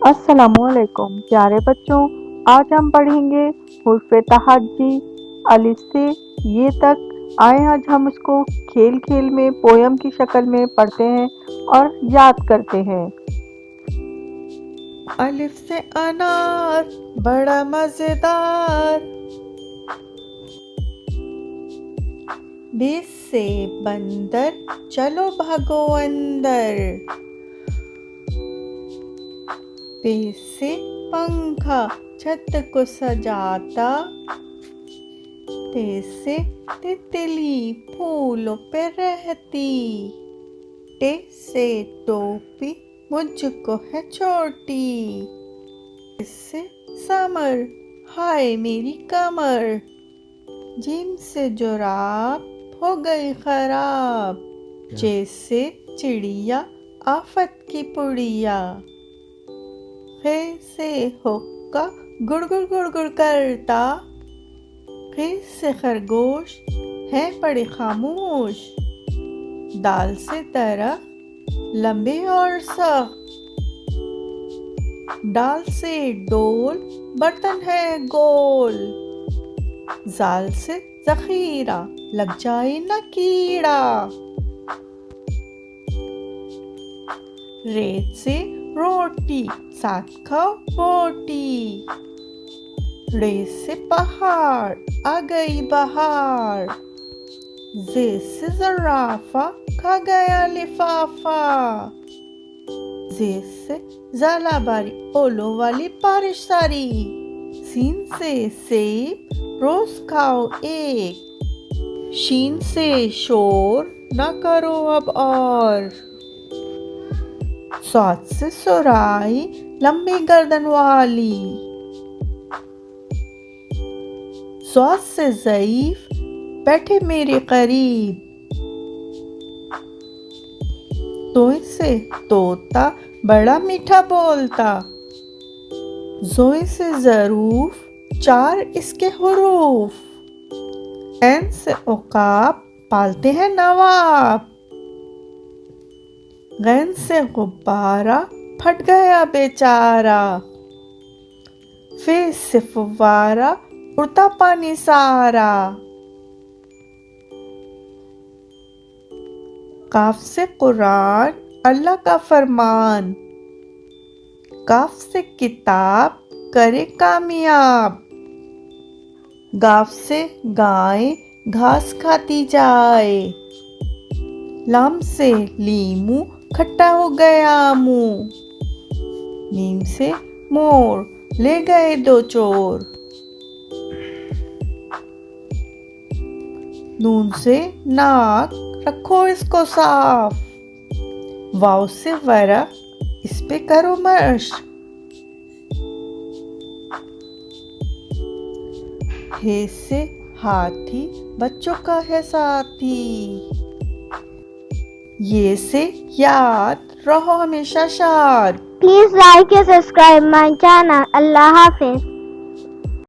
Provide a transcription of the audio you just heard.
अस्सलामुअलैकुम प्यारे बच्चों, आज हम पढ़ेंगे हुर्फ़े तहज्जी अलिफ से ये तक। आए आज हम इसको खेल खेल में पोयम की शक्ल में पढ़ते हैं और याद करते हैं। अलिफ से अनार बड़ा मजेदार, बे से बंदर चलो भागो अंदर, पे से पंखा छत को सजाता, ते से तितली फूलों पे रहती, टे से टोपी मुझको है छोटी, इससे समर हाय मेरी कमर, जिम से जुराब हो गई खराब, जैसे चिड़िया आफत की पुड़िया, खे से हुक्का गुड़ गुड़ गुड़ गुड़ करता, खे से खरगोश है बड़े खामोश, दाल से दरख्त लंबे और सख्त, डाल से डोल बर्तन है गोल, जाल से जखीरा लग जाए न कीड़ा, रेत से रोटी साथ खाओ बोटी, रे से पहाड़ आ गई बहार, जे से जराफा खा गया लिफाफा, जे से जालाबारी ओलो वाली बारिश सारी, सीन से सेब रोज खाओ एक, शीन से शोर न करो अब और, स्वाद से सुराही लंबी गर्दन वाली, स्वाद से ज़ईफ बैठे मेरे करीब, तोय से तोता बड़ा मीठा बोलता, जोय से ज़रूफ चार इसके हुरूफ, ऐन से उकाब पालते हैं नवाब, गैन से गुब्बारा फट गया बेचारा, फे से फुव्वारा उड़ता पानी सारा, काफ से कुरान अल्लाह का फरमान, काफ से किताब करे कामयाब, गाफ से गाय घास खाती जाए, लाम से लीमू खट्टा हो गया मुंह, मीम से मोर ले गए दो चोर, नून से नाक रखो इसको साफ, वाव से वरक इस पे करो मश्क, हे से हाथी बच्चों का है साथी, ये से याद रहो हमेशा शाद। Please like and subscribe my channel. Allah Hafiz.